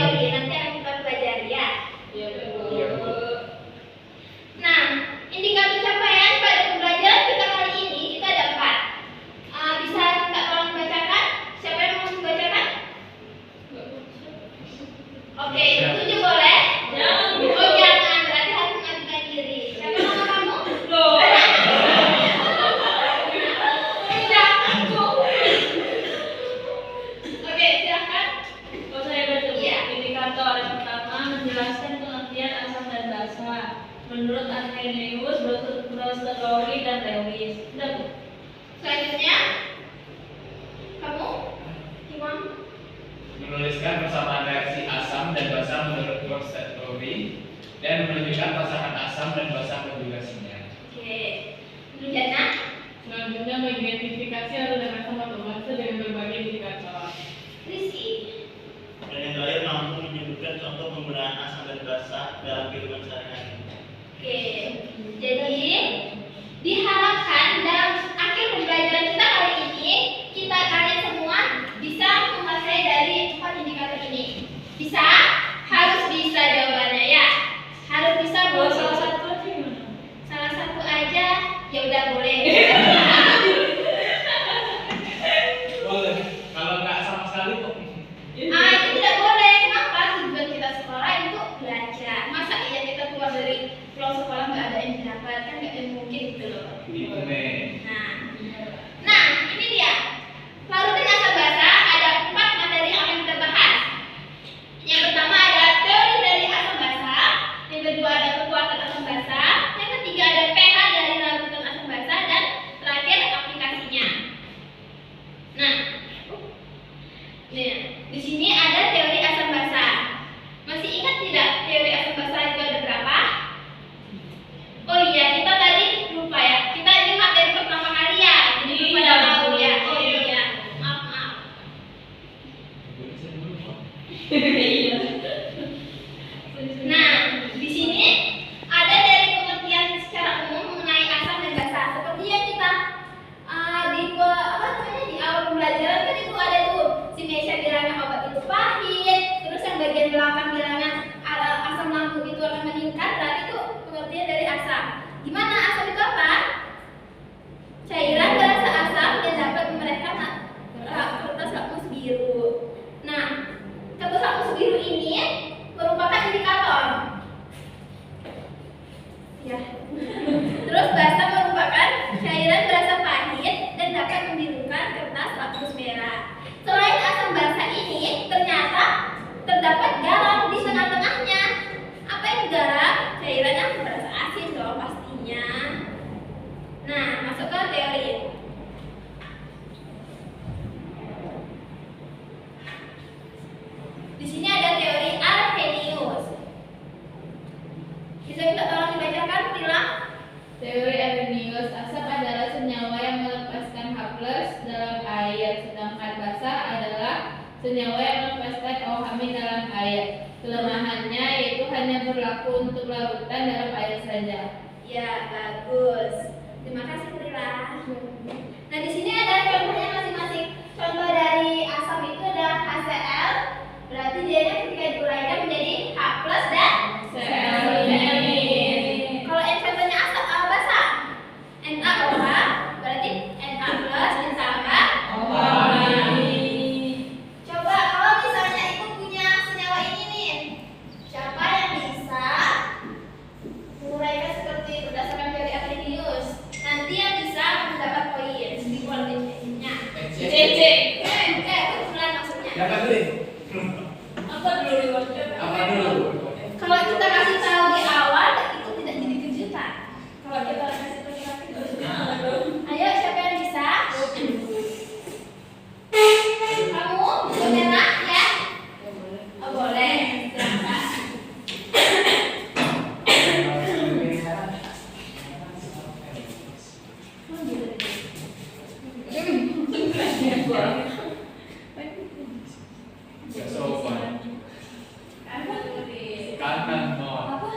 teori, nanti akan kita pelajari ya. Iya, Bu. Nah, indikator capaian pada pembelajaran kita kali ini kita ada 4. Bisa Kak tolong bacakan? Siapa yang mau membacakan? Oke, setuju boleh? Jangan. Oh jangan, berarti harus mengajukan diri. Siapa nama kamu? Loh. Oke, silakan. Oh, saya baca. Iya. Indikator yang pertama menjelaskan pengertian asam dan basa. Menurut Arrhenius, Brotherly dan Lewis. Sudah, Bu. Selanjutnya, kamu, Imam. Menuliskan persamaan reaksi asam dan basa menurut Brotherly dan menunjukkan pasangan asam dan basa konjugasinya. Oke, Jana. Selanjutnya mengidentifikasi aliran asam atau basa dengan berbagai indikator. Rizky. Dan yang terakhir mampu menyebutkan contoh penggunaan asam dan basa dalam kehidupan sehari-hari. Oke, jadi diharapkan dalam akhir pembelajaran kita kali ini kalian semua bisa menguasai dari 4 indikator ini. Bisa? Harus bisa jawabannya ya. Harus bisa. Kalau Bu. salah satu aja gimana? Salah satu aja ya udah boleh. Boleh. Kalau nggak sama sekali kok. Itu tidak boleh. Kenapa? Tujuan kita sekolah itu belajar. Masa iya kita keluar dari pulau sekolah nggak ada yang didapat, kan nggak mungkin gitu loh. Gitu nih. Nah, ini dia. Larutan asam basa ada 4 materi yang akan kita bahas. Yang pertama ada teori dari asam basa, yang kedua ada kekuatan asam basa, yang ketiga ada pH dari larutan asam basa, dan terakhir aplikasinya. Nah, di sini ada teori asam basa. Masih ingat tidak teori asam basa itu ada berapa? Oh iya, kita tadi lupa ya. Kita ini materi pertama kali ya, jadi lupa Iya, tahu ya. Bu. Oh iya, maaf. Iya. Nah, di sini ada dari pengertian secara umum mengenai asam dan basa. Seperti yang kita di awal pembelajaran kan itu ada tuh si Mesya bilangnya obat itu pahit, terus yang bagian belakang bilangnya asam lambung itu akan meningkat. Berarti itu pengertian dari asam. Gimana asam itu apa? Cairan berasa asam yang dapat memerahkan kertas lakmus biru. Nah, kertas lakmus biru ini merupakan indikator. Ya. Terus basa merupakan cairan berasa pahit dan dapat membirukan kertas lakmus merah. Selain asam basa ini, ternyata terdapat garam di tengah-tengahnya. Apa itu garam? Cairan yang berasa asin dong pastinya. Nah, masuk ke teori. Di sini ada teori Arrhenius. Bisa minta tolong dibacakan, Tila? Teori Arrhenius, asam adalah senyawa yang melepaskan H+ dalam air, sedangkan basa adalah senyawa yang melepaskan OH- dalam air. Kelemahannya yaitu hanya berlaku untuk larutan dalam air saja. Ya, bagus. Terima kasih, Tila. Nah, di sini ada contohnya masing-masing. Contoh dari asam itu ada HCl, berarti dia ketika diuraikan menjadi H+ dan Cl. Kalau yang contohnya asam basa, NaOH, berarti Na+ ditambah Coba kalau misalnya itu punya senyawa ini nih, siapa yang bisa menguraikan seperti berdasarkan teori Arrhenius? Nanti yang bisa mendapat poin di kualitasnya. CC. Kebetulan maksudnya. Siapa dulu? Apa dulu riwayatnya? Apa dulu? Kalau kita kasih tahu di awal, itu tidak jadi kejutan. Kalau kita kasih tahu di awal, ayo siapa yang bisa? Kamu beneran ya? Oh, boleh. Silakan. Gak sopan. Kanan mau.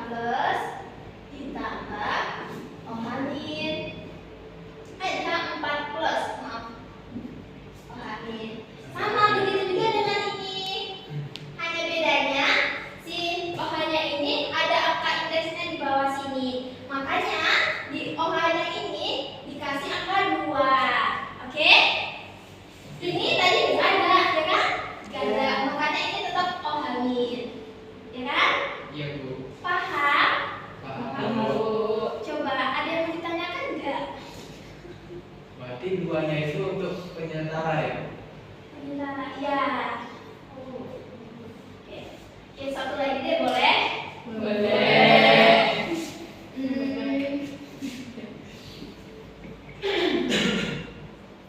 plus ditambah O-. Ada 4 plus, maaf. O-. Sama begitu juga dengan ini. Hanya bedanya si OH-nya ini ada angka indeksnya di bawah sini. Makanya di OH-nya ini dikasih angka 2. Oke? Ini tadi nggak ada, ya kan? Nggak ada. Makanya ini tetap OH-. Ya kan? Iya Bu. Paham? Paham. Coba ada yang mau ditanyakan nggak? Berarti duanya itu untuk penyentara ya? Penyentara, ya. Oke. Oke, satu lagi deh, boleh? Boleh.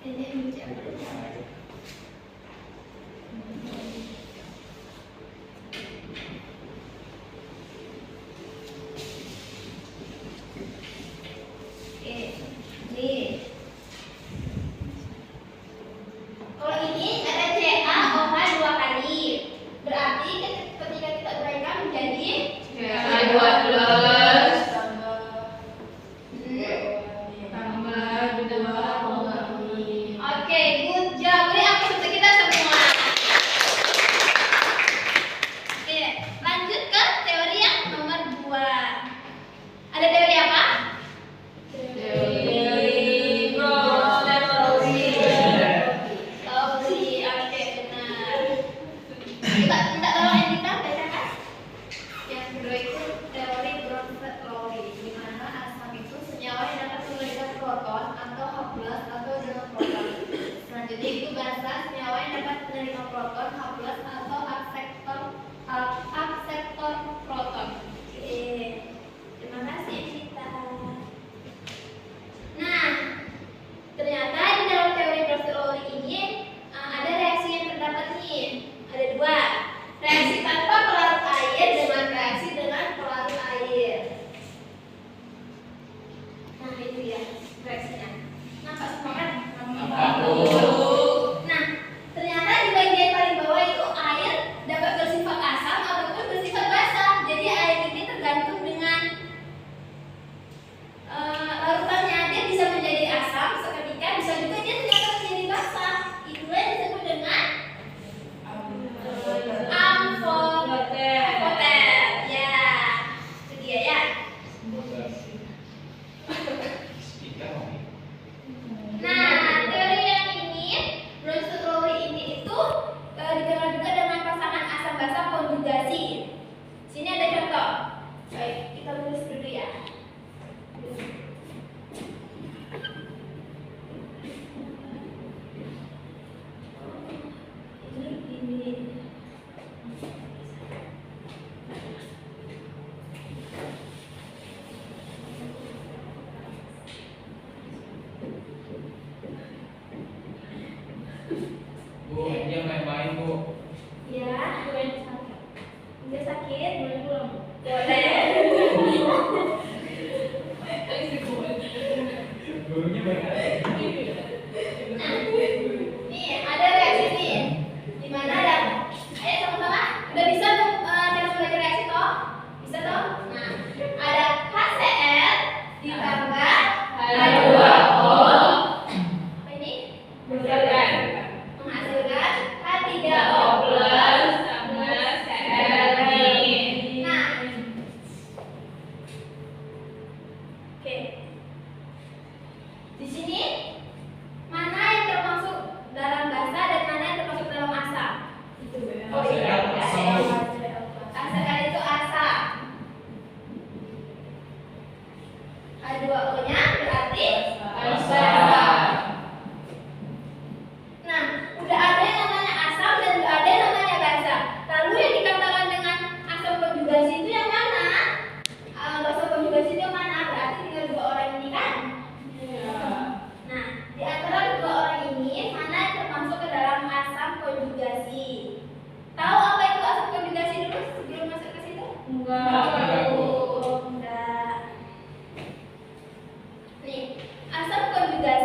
Ini menjadi. Oke, nih. Kalau ini ada CaOH 2 kali. Berarti ketika kita uraikan menjadi CA2 plus tambah tambah 2 Oke, good job. Beri aplaus untuk kita semua. Oke, lanjut ke teori yang nomor 2. Ada teori apa? Teori Lowry. Oke, benar. Coba minta tolong Endita bacakan. Yang kedua itu teori Bronsted-Lowry, di mana asam itu senyawa yang dapat memberikan proton atau H+ atau dengan proton. Selanjutnya itu bahasa senyawa yang dapat menerima proton H+ atau akseptor proton. Oke. Terima kasih Endita. Nah, ternyata di dalam teori Bronsted-Lowry ini ada reaksi yang terdapat nih. Ada 2. Reaksi tanpa pelarut air dengan reaksi dengan pelarut air. Nah, itu ya reaksinya. Nampak semua kan? Nampak, Bu. Nah, ternyata di bagian paling bawah itu air dapat bersifat asam ataupun bersifat basah. Jadi air ini tergantung dengan larutannya. Dia bisa menjadi asam seketika, bisa juga dia ternyata menjadi basah. Itulah yang disebut dengan amfoter. Ya, itu dia ya. Nah, teori yang ini, Bronsted-Lowry ini itu dikenal juga dengan pasangan asam basa konjugasi. Sini ada contoh. Baik, kita tulis dulu ya. Ini. Bu, dia main-main Bu. Ya, dia sakit, boleh pulang. Boleh. Gurunya main aja. Nih, ada reaksi nih. Di mana ada? Ayo sama-sama. Udah bisa tuh cara belajar reaksi toh? Bisa toh? Nah, ada HCl ditambah H2O apa ini? menghasilkan Menghasilkan H3O plus tambah Cl nih. Nah, oke. Di sini mana yang termasuk dalam basa dan mana yang termasuk dalam asam? Oh iya, Asam. HCl itu asam. H2O-nya berarti Basa. Nah, udah ada yang namanya asam dan udah ada yang namanya basa. Lalu yang dikatakan dengan asam konjugasi itu yang mana? Basa konjugasi itu yang mana? Berarti tinggal 2 orang ini kan? Nah, di antara 2 orang ini mana yang termasuk ke dalam asam konjugasi? Tahu apa itu asam konjugasi dulu sebelum masuk ke situ? Enggak. Oh, enggak. Nih, asam konjugasi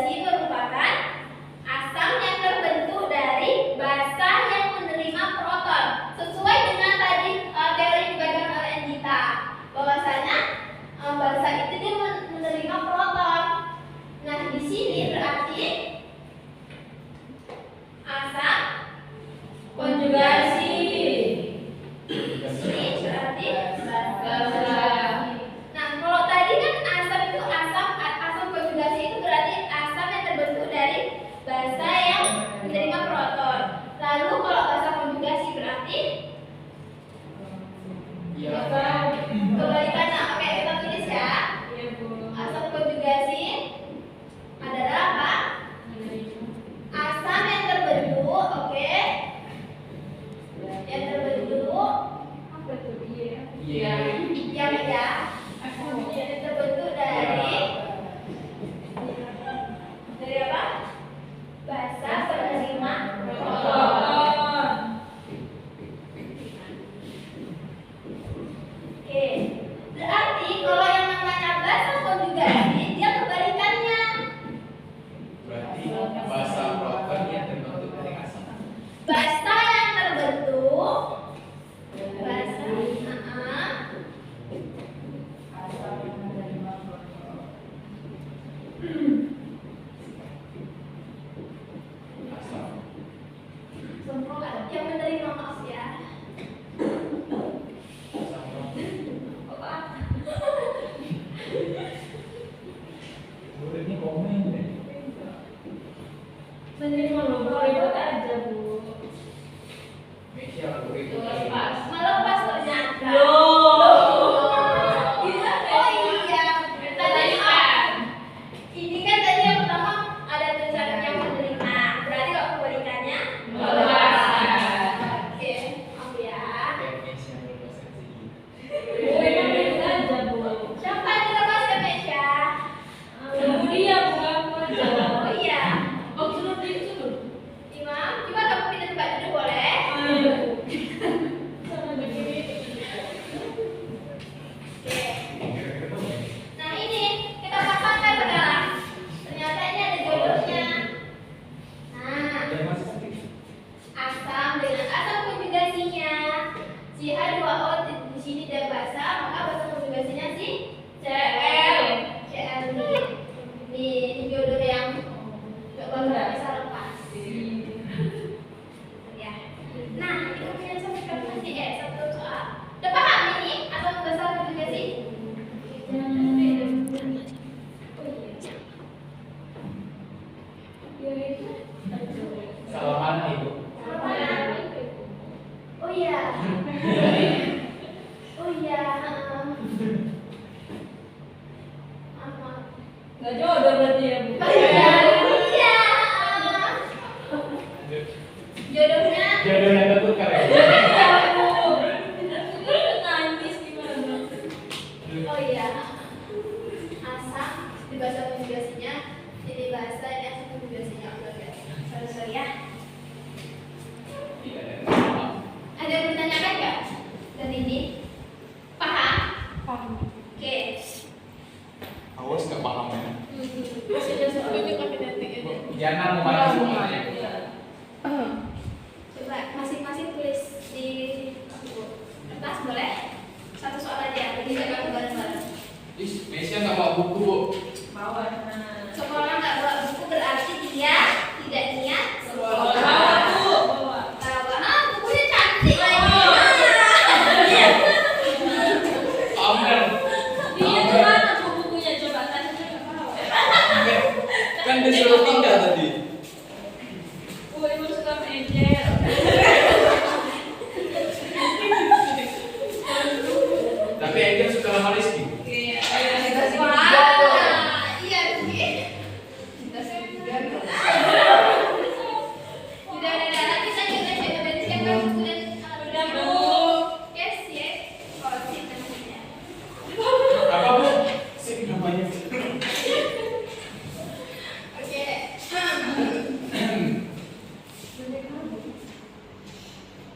Nggak jodoh berarti ya, Bu. Iya. Jodohnya Jodohnya tertukar ya. Nangis gimana? oh iya. Asam di bahasa konjugasinya jadi bahasa ini asam konjugasinya guys. Sorry ya. Ada yang ditanyakan nggak? Dan ini paham? Paham. Oke. Awas nggak paham ya. Iya. Jangan mau baca semuanya. Coba masing-masing tulis di kertas boleh? Satu soal aja, jadi jangan bareng-bareng. Mesya nggak bawa buku, Bu. Bawa. Sekolah nggak bawa buku berarti dia tidak niat sekolah. Bawa. Bawa, bukunya cantik lagi. Amel. Dia gimana Bu bukunya coba tanya nggak bawa. Kan disuruh tinggal tadi. Bu ibu suka mejer. Tapi Angel suka sama Rizky. Iya. Wah, iya sih. Udah lagi kita juga dari siapa sudah Bu. Yes. Oh, sih namanya. Apa, Bu? Sip namanya. Oke.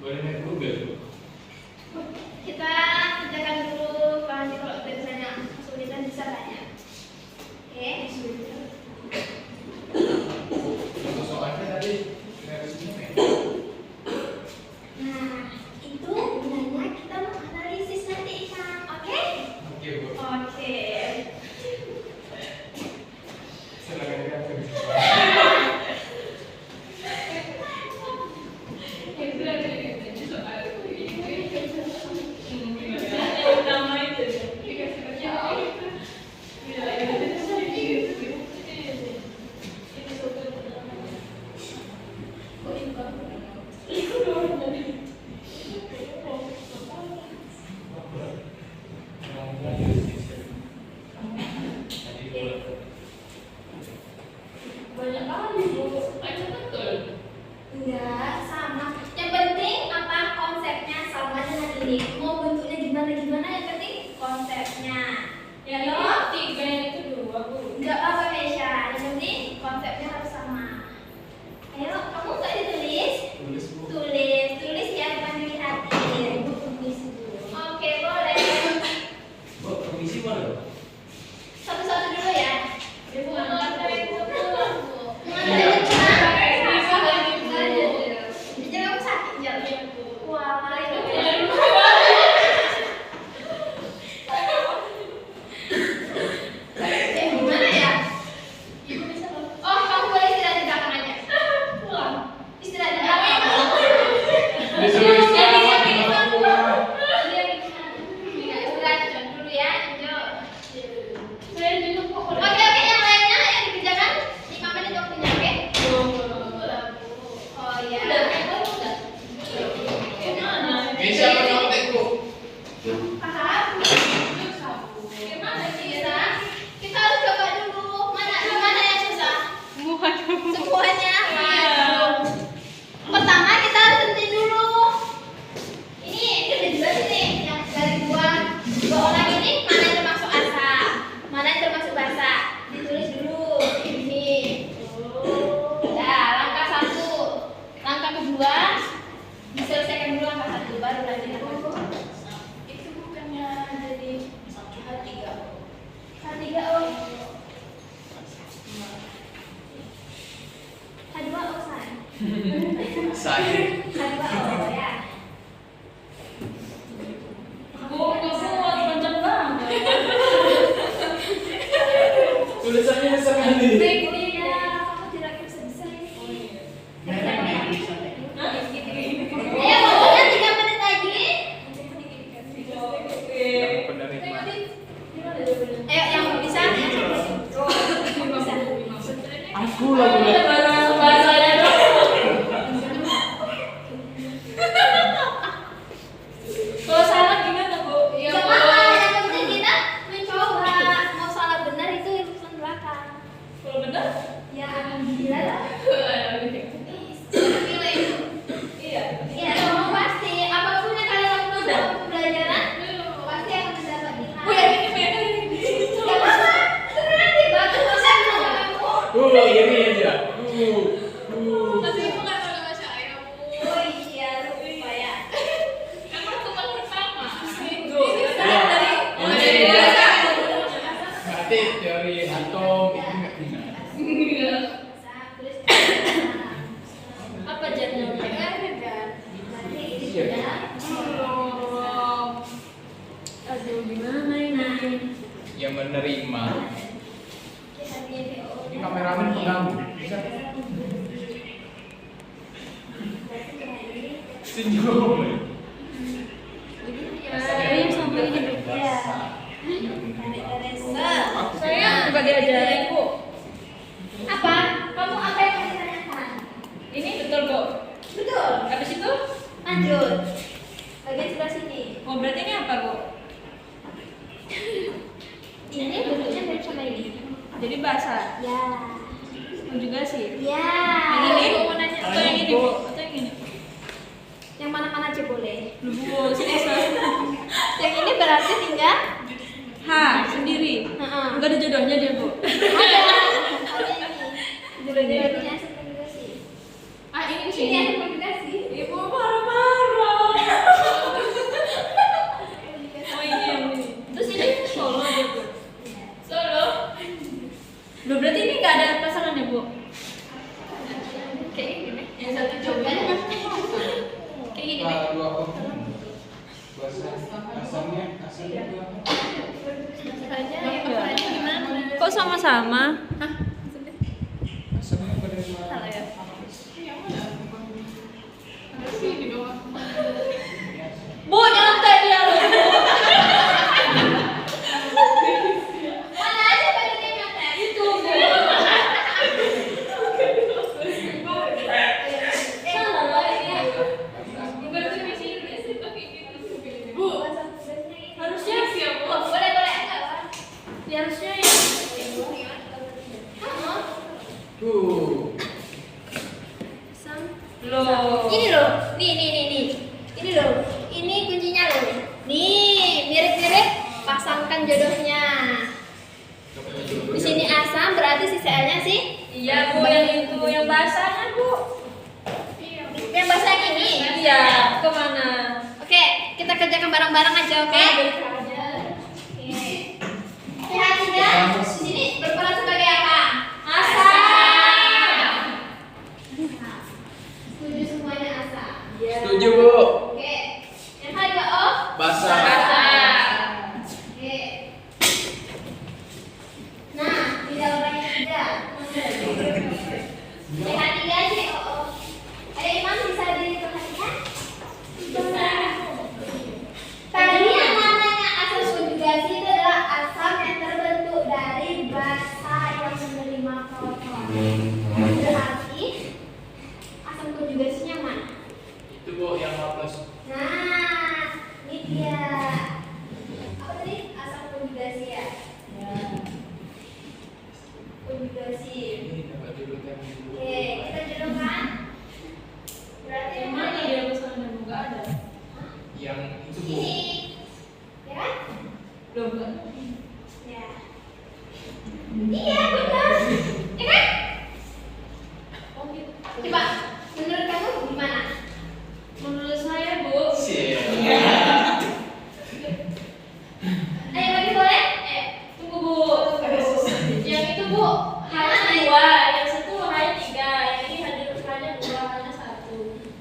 Boleh naik Google. Kita kerjakan dulu, nanti kalau ada misalnya kesulitan bisa tanya. Oke. Contoh soalnya tadi dari sini nih. Nah, itu gunanya kita menganalisis nanti Ikan. Oke? Oke, Bu. Oke. Silakan diatur. Banyak kali Bu. Aja betul. Enggak, sama. Yang penting apa konsepnya sama dengan ini. Mau bentuknya gimana yang penting konsepnya. Yang Yo. ini 3, yang itu 2 Bu. Enggak apa Mesya, yang penting konsepnya harus sama. Ayo, kamu nggak ditulis? Tulis, Bu. Tulis ya, bukan dilihatin. Oke, boleh. Bu, permisi boleh? Satu-satu dulu ya. Ibu antar Bu. Jadi kamu sakit jalan. Wah, mari. Gimana ya? Oh, kamu boleh istirahat di belakang aja. Istirahat di belakang. Disuruh istirahat di bawah pulang. Istirahat dulu ya, Injo. Saya juga kok. Oke, yang lainnya yang dikerjakan 5 menit waktunya, oke? Oh iya. Mesya menontek, Bu. Paham? Gimana sih, Ira? Kita harus coba dulu. Gimana yang susah? Semuanya. Pertama kita harus tentuin dulu. Ini ada juga sini yang dari dua orang ini mana yang termasuk asam, mana yang termasuk basa. Ditulis dulu ini. Nah, langkah 1. Langkah kedua diselesaikan dulu langkah 1 baru lanjut langkah 2. Itu bukannya jadi H3. H3 oh. H2 oh say. Saya. H2 oh ya. Bu, kamu panjang banget. Tulisannya besar kali. Baik, ya, kamu tidak bisa ini. Ayo, pokoknya 3 menit lagi. Penerima. Ayo, yang bisa. Aku lah. Bahasanya dong. Kalau salah gimana Bu? Gak apa-apa, yang penting kita mencoba. Mau salah benar itu urusan belakang. iri aja. Tapi aku nggak tahu nama saya. Oh iya, lupa ya. Kamu teman pertama. Itu sekarang dari Ini biasa. Berarti teori atom itu nggak bisa. Apa jadinya? Aduh, gimana ini? Yang menerima. Ini kameramen pengganggu. Bisa? Senyum. Saya sampai ini. Iya. Saya nggak diajarin, Bu. Apa? Kamu apa yang mau ditanyakan? Ini betul, Bu. Betul. Habis itu? Lanjut. Bagian sebelah sini. Oh, berarti ini apa, Bu? Ini bentuknya mirip sama ini. Jadi bahasa. Ya. Juga sih. Ya. Yang ini mau nanya atau yang ini, Bu? Atau yang ini? Yang mana-mana aja boleh. Lu, Bu, serius. Yang ini berarti tinggal Sendiri. Heeh. Enggak ada jodohnya dia, Bu. Ada. Ada ini. Berarti asal konjugasi. Ah, ini Ini sini. asal konjugasi. Ibu marah-marah. Oh, ini yang ini. Terus ini solo dia, Bu. Solo. Loh, berarti ini enggak ada pasangannya, Bu? Kayak gini. Yang satu coba. Kayak gini. Dua orang. Asamnya dua. Caranya gimana? Kok sama-sama? Hah? Asamnya pada dua. Salah ya? Bu, nyantai dia loh. Mana aja pada dia nyontek? Itu, Bu. Salah lah ini. Bukan sih pakai gitu. Bu, harusnya siapa? Oh, boleh boleh enggak apa? Ya, harusnya yang Tuh. loh. Ini loh, nih. Ini loh, ini kuncinya loh. Nih, mirip-mirip pasangkan jodohnya. Di sini asam berarti si Cl-nya sih Iya, Bu, yang itu yang basahnya, Bu. yang bahasa yang ini. Iya, kemana? Oke, kita kerjakan bareng-bareng aja, oke? Perhatikan, di sini berperan sebagai apa? Asam. Setuju semuanya asam. Setuju, Bu. Oke, yang kedua O. Basah. Oke. Nah, tidak orang yang tidak. Perhatikan sih, O. Ayo Imam bisa diperhatikan? Bisa. Tadi yang namanya asam konjugasi itu adalah asam yang terbentuk dari basa yang menerima proton. Berarti asam konjugasinya mana? Itu, Bu, yang hapus. Nah, ini dia. Apa tadi? Asam konjugasi ya? Konjugasi. Ini dapat julukan dulu. Oke, kita jodohkan. Berarti Yang mana dia pesannya, Bu? Nggak ada. Yang itu, Bu. ini. Ya kan? Loh, nggak. Ya. Iya, benar. Ya kan? Oh, gitu. Coba, menurut kamu gimana? Menurut saya, Bu. Siap. Ayo lagi boleh? Tunggu, Bu. Yang itu, Bu, hanya 2, yang satu hanya 3, yang ini hanya 2, hanya 1.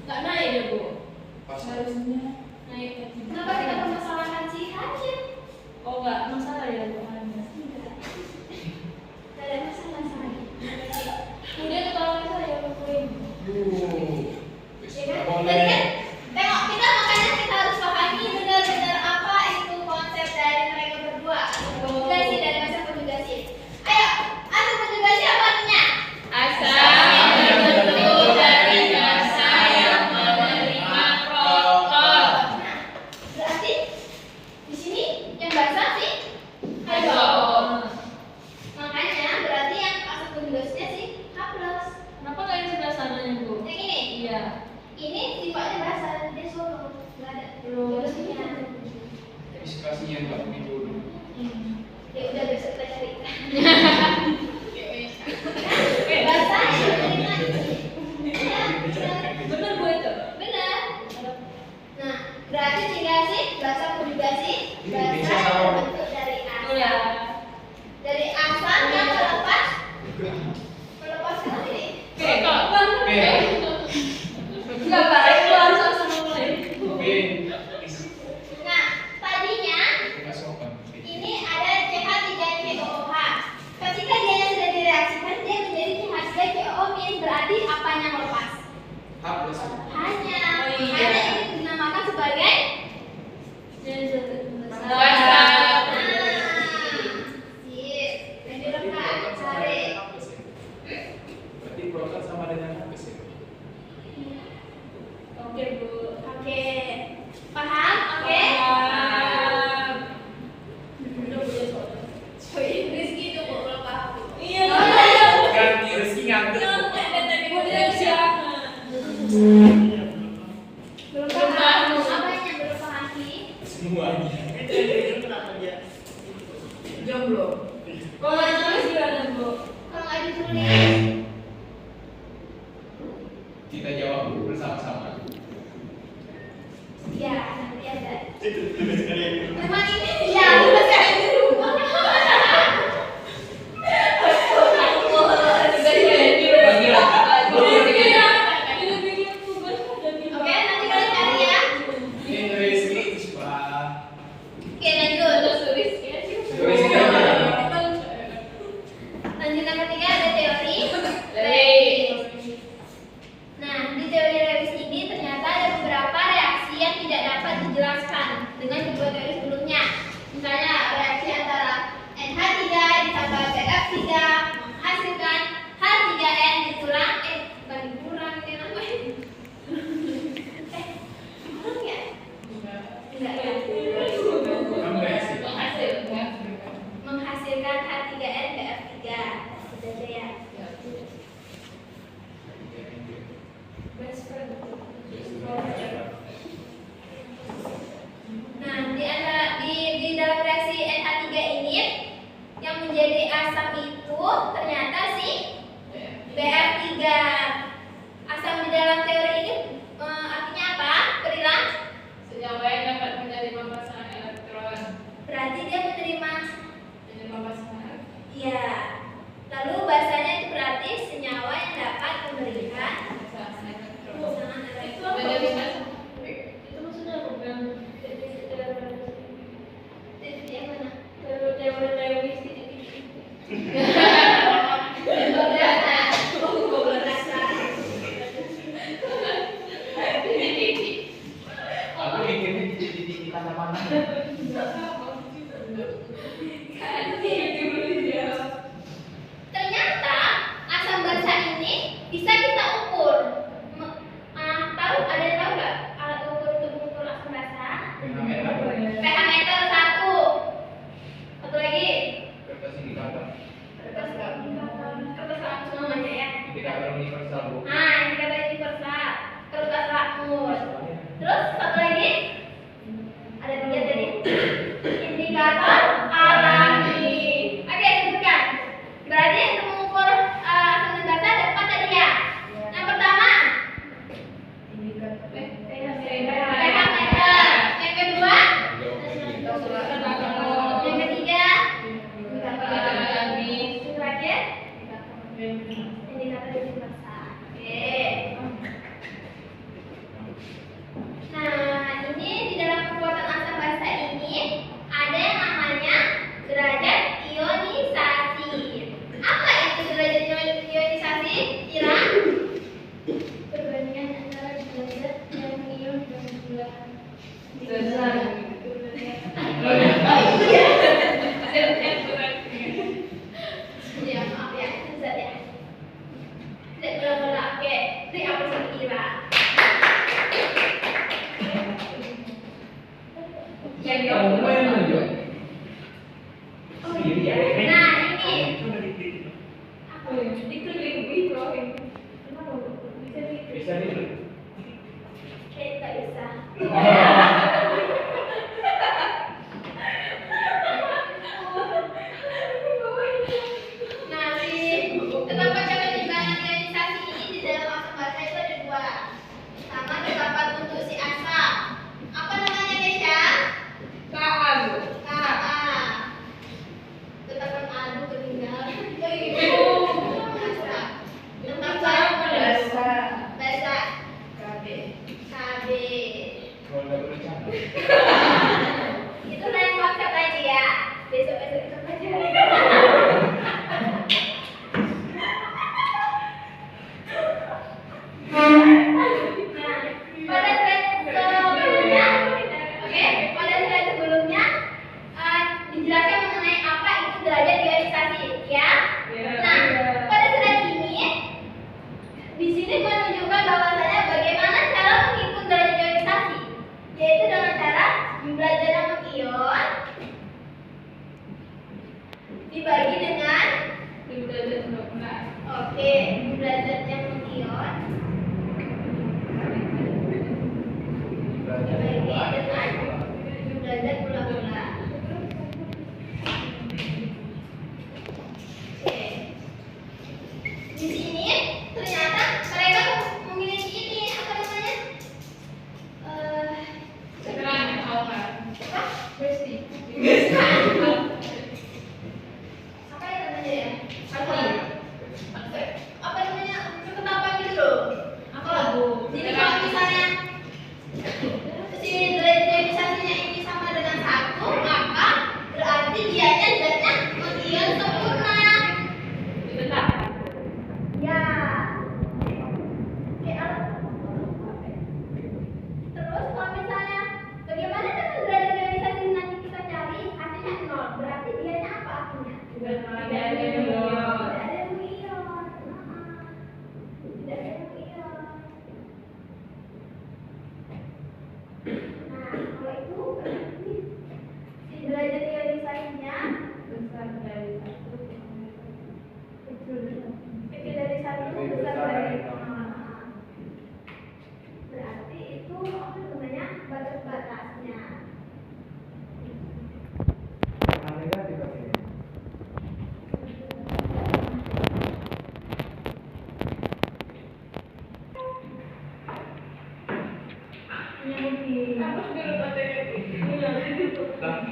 Nggak naik ya, Bu? Harusnya naik ke 3. Kenapa kita permasalahkan si Hanya? Oh, nggak masalah ya, Bu, hanya. Tidak ada masalah saya. Kemudian ketahuan saya, Bu. Ya kan? Jadi kan, tengok kita makanya kita harus pahami benar-benar apa itu konsep dari mereka berdua. Konjugasi dari asam konjugasi. Ayo, asam konjugasi apa artinya? Asam yang terbentuk dari massa yang menerima proton. Nah, berarti di sini yang basah sih Hydrogen. makanya berarti yang asam konjugasinya sih H+. Kenapa nggak yang sebelah sananya, Bu? Yang ini, Iya. ini sifatnya basah dia solo, nggak ada jodohnya. Diskusinya nggak punya jodoh. Ya udah besok kita cari. Oke, Dari asam yang melepas apa ini? Enggak baik langsung sama mulai. Nah, tadinya ini ada CH3COOH. Ketika dia sudah direaksikan, dia menjadi CH3COO, berarti apanya melepas? Hanya ini dinamakan sebagai Basa. sip. Lanjut Kak, cari. Berarti proton sama dengan apa sih? Oke, Bu. Oke. Paham? Oke. Rizky itu kok belum paham. Kan Rizky ngantuk. Belum paham. Apa yang belum paham sih? Semuanya. Kenapa dia? Jomblo. Kalau ditulis gimana, Bu? Kalau nggak ditulis, Kita jawab bersama-sama. ya nanti ada. Tulis kalian. Memang ini ya, tulis aja di rumah. Oke, nanti kalian cari ya. Ini Rizky sekolah. Oke, lanjut. Rizky aja. Lanjut yang ketiga ada teori. Nah, di teori Lewis ini ternyata ada beberapa reaksi yang tidak dapat dijelaskan dengan kedua teori sebelumnya. Misalnya reaksi antara NH3 ditambah BF3 menghasilkan H3N dikurang bukan dikurang ini namanya. Kurang ya? Enggak ya. Kamu reaksi. Menghasilkan H3N BF3. Sudah aja ya. Nah, di dalam reaksi NH3 ini yang menjadi asam itu ternyata si BF3. Asam di dalam teori ini artinya apa? Berilah. Senyawa yang dapat menerima pasangan elektron. Berarti dia menerima. Menerima pasangan. Ya. Lalu bahasanya itu berarti senyawa yang dapat memberikan Pasangan elektron. pasangan elektron. Menerima. Itu maksudnya bukan titik yang mana? Aku mikirnya di mana-mana. Ternyata asam basa ini bisa kita ukur. Tahu ada yang tahu nggak alat ukur untuk mengukur asam basa? pH meter 1. Satu lagi. Kertas indikator. dibagi dengan 1000 derajat 14. oke, derajatnya ion dibagi dengan derajat gula-gula. Oke. Di sini ternyata mereka memiliki ini apa namanya? Sekarang apa? Apa? Besi. Apa ya namanya ya? Apa namanya? Ketetapan gitu loh. Apa? Jadi kalau misalnya si derajat ionisasinya ini sama dengan 1, maka berarti dianya zatnya ion sempurna. Bentar. Ya. Oke, terus kalau misalnya bagaimana dengan derajat ionisasi nanti kita cari hasilnya 0, berarti dianya apa artinya? Tidak ada ion. Tidak ada yang ion. Tidak ada yang ion. Nah, kalau itu berarti si derajat ionisasinya Besar dari 1. kecil dari 1, besar dari 0. Berarti itu apa namanya? Batas-batasnya. Kamu sudah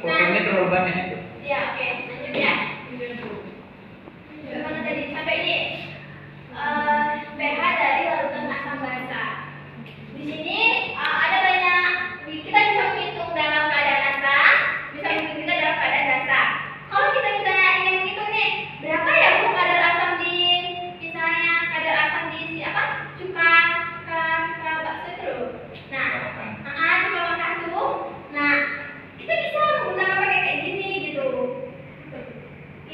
Fotonya terlalu banyak. Ya, oke, lanjut ya. Gimana tadi? Sampai ini. pH dari larutan asam basa. Di sini ada banyak. Kita bisa menghitung dalam keadaan asam, bisa menghitung juga dalam keadaan dasar. Kalau kita misalnya ingin menghitung nih, berapa ya Bu kadar asam di misalnya kadar asam di si apa? Cuka bakso itu loh. Nah, cuka makan tuh. Nah, kita bisa menggunakan pakai kayak gini gitu.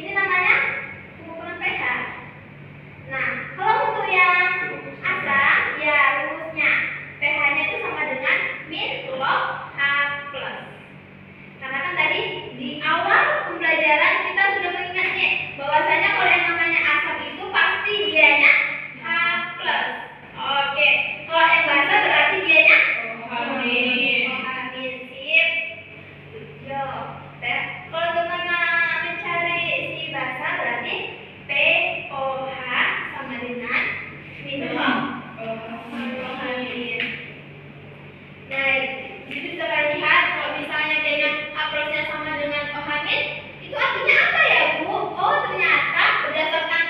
Ini namanya pengukuran pH. Nah, kalau untuk yang asam, ya rumusnya pH-nya itu sama dengan min log H plus. Karena kan tadi di awal pembelajaran kita sudah mengingatnya bahwasanya kalau yang namanya asam itu pasti dianya H plus. Oke, kalau yang basa berarti dianya H-. Sip. Yo. Kalau teman-teman mencari si basa berarti pOH sama dengan minum H-. Nah, jadi bisa kalian lihat kalau misalnya dia H+-nya sama dengan OH-, itu artinya apa ya Bu? Oh, ternyata berdasarkan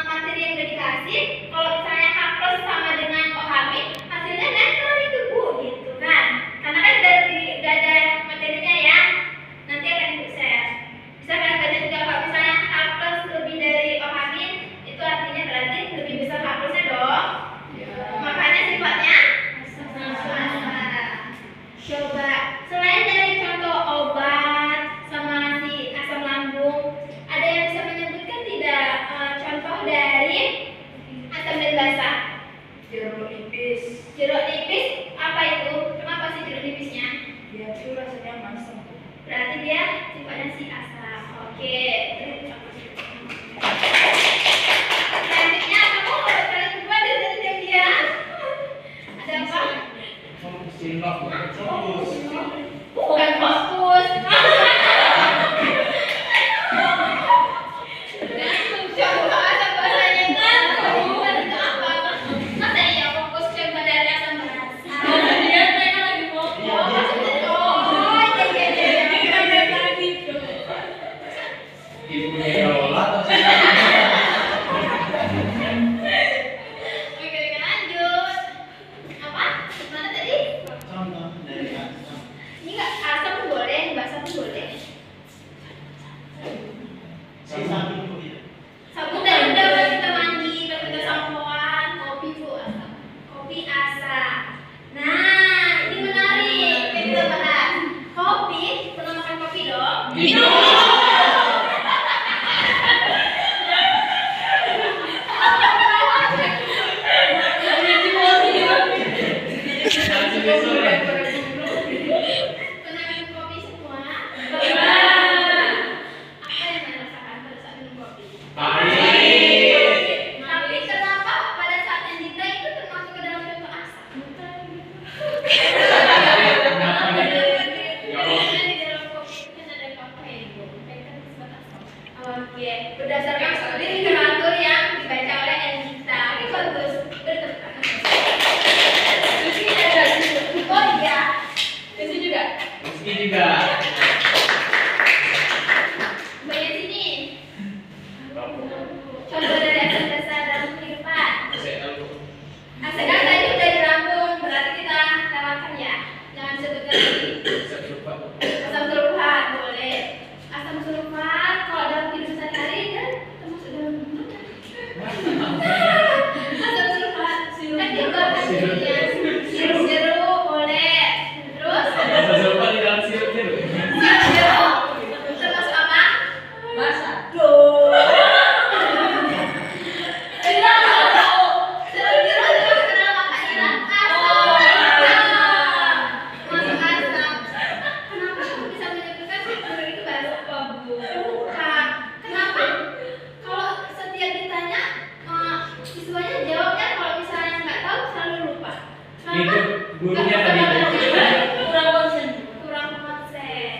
materi yang udah dikasih, kalau misalnya H+ sama dengan OH, hasilnya netral itu Bu, gitu kan? Karena kan udah ada materinya ya. Nanti akan Ibu share. Bisa kalian baca juga kalau misalnya H+ lebih dari OH, itu artinya berarti lebih besar H+-nya dong. Makanya sifatnya coba selain dari contoh obat sama si asam lambung, ada yang bisa menyebutkan tidak contoh dari asam dan basa? Jeruk nipis, Jeruk nipis apa itu? Kenapa sih jeruk nipisnya? dia tuh rasanya masam. Berarti dia sifatnya si asam. Oke. Selanjutnya kamu kalian berdua dari tadi diam-diam. Ada apa? Sinop. Fokus. Bukan fokus. Contoh asam basanya kan bukan itu apa? Masa iya fokus contoh dari asam basa? Dia mereka lagi fokus. Oh, maksudnya Ibunya Lola atau siapa? Oke, lanjut. Apa? Mana tadi? Contoh dari asam. Ini nggak asam pun boleh, basa pun boleh. Si samping Bu ya. Sabun dan udah buat kita mandi, kalau kita sampoan, kopi Bu asam. Kopi asam. Nah, ini menarik. Yang kita bahas. Kopi, pernah makan kopi dong? Pahit. Tapi kenapa pada saat yang dita itu termasuk ke dalam contoh asam? Kenapa nih? Jawab. Di dalam kopi itu kan ada kafein, kan disebut asam. Oke, berdasarkan studi literatur yang dibaca oleh Anita. Oke, bagus. Bertepuk tangan. Oh iya, itu juga. Rizky juga. Banyak sini. Contoh dari asam dasar dalam kehidupan. Asam dasar tadi udah dirangkum, berarti kita lewatkan ya. Jangan sebutkan lagi. Asam sulfat boleh. Asam sulfat kalau dalam kehidupan sehari-hari kan termasuk dalam asam sulfat kan dia bahan kimia. Sirup boleh. Terus Sirup di dalam sirup. sirup termasuk apa? Masa. Itu gurunya tadi. Kurang konsen. Kurang konsen.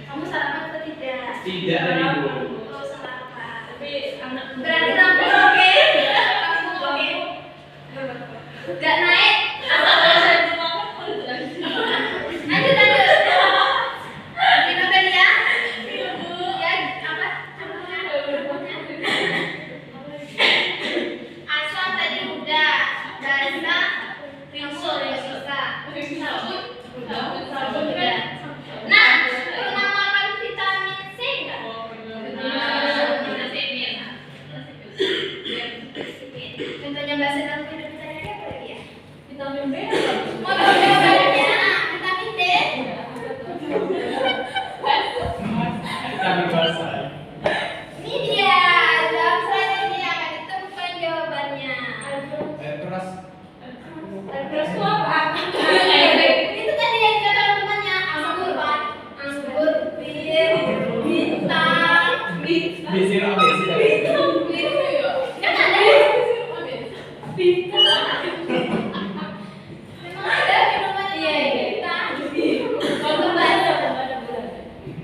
Kamu sarapan atau tidak? Tidak tadi Bu. Oh, sarapan. Tapi anak Berarti rampung oke. Rampung oke. Gak naik. Lanjut lanjut. Minum kan ya? Ya apa? Asam tadi udah. Basa. Rinso bisa. Sabun udah. Nah, pernah makan vitamin C nggak? Contohnya bahasa dalam kehidupan sehari-hari apa lagi ya? vitamin B. Oh, jawabannya vitamin D. Vitamin basah. Ini dia. Dalam slide ini akan ditemukan jawabannya. Terus Terus itu apa? Itu tadi yang kata teman-temannya anggur, Pak. Anggur, bir, bintang, di sirup apa sih tadi? kan ada. Memang ada minuman Iya, yang iya. bintang. Kalau bahasa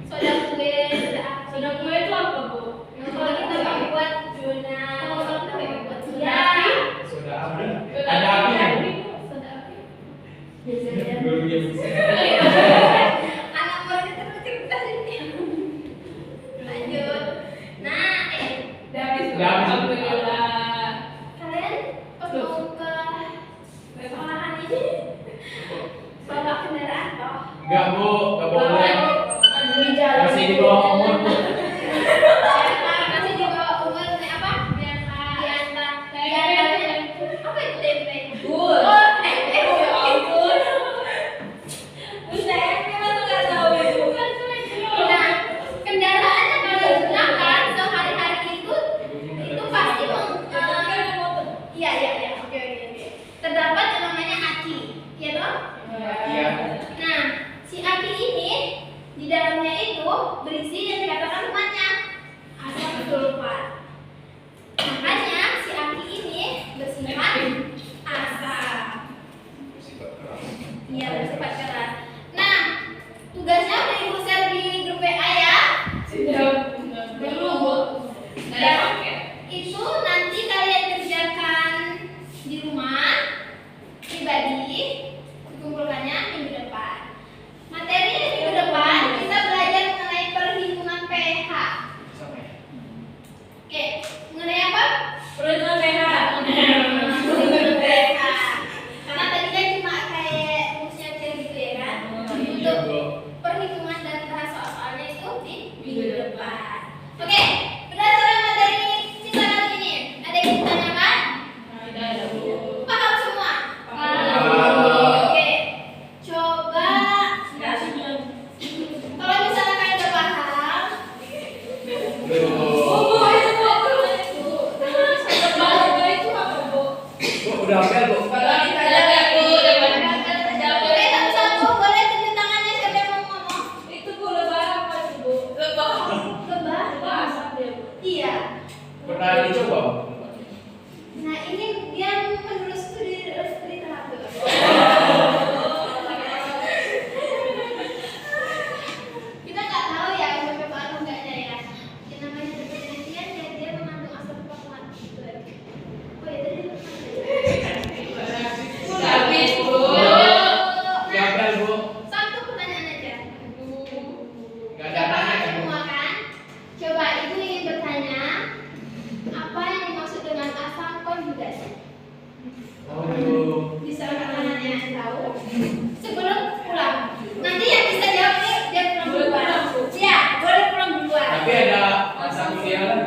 Soda kue, soda apa? soda kue itu apa, Bu? Kalau kita pakai buat Juna, kalau kita pakai buat Ya. Sudah apa? Ada apinya. Soda api. Gurunya bisa. anak murid itu cerita sini. Lanjut. Nah, Udah habis. Udah habis. Alhamdulillah. kalian pas mau ke sekolahan ini bawa kendaraan toh? Enggak Bu, enggak boleh. Di jalan. Masih di bawah umur Bu. Masih di bawah umur nih apa? Diantar. Apa itu tempe? Bul. Oh, Ya ampun. Buset, memang nggak tahu itu. Nah, kendaraan yang kalian gunakan sehari-hari itu pasti iya, oke. Terdapat yang namanya aki, ya toh? Iya. Nah, si aki ini di dalamnya itu berisi yang dikatakan temannya asam sulfat. Makanya si aki ini bersifat asam. Iya, bersifat keras. Nah, tugasnya udah ibu share di grup WA ya. Belum, Bu. Ya, itu nanti kalian kerjakan di rumah pribadi, dikumpulkannya minggu depan. Materi minggu depan kita belajar mengenai perhitungan pH. Oke, mengenai apa? Perhitungan pH. Perhitungan pH. Karena tadi kan cuma kayak share gitu ya kan? Iya Bu. Perhitungan dan bahas soal-soalnya itu di minggu depan. Oke, berdasarkan materi kita kali ini, ada yang ditanyakan? Paham semua? Oke, coba kalau misalnya kalian udah paham, Bu, udah hafal Bu. boleh satu-satu, boleh tunjuk tangannya siapa yang mau ngomong? Lebah? Iya. pikiran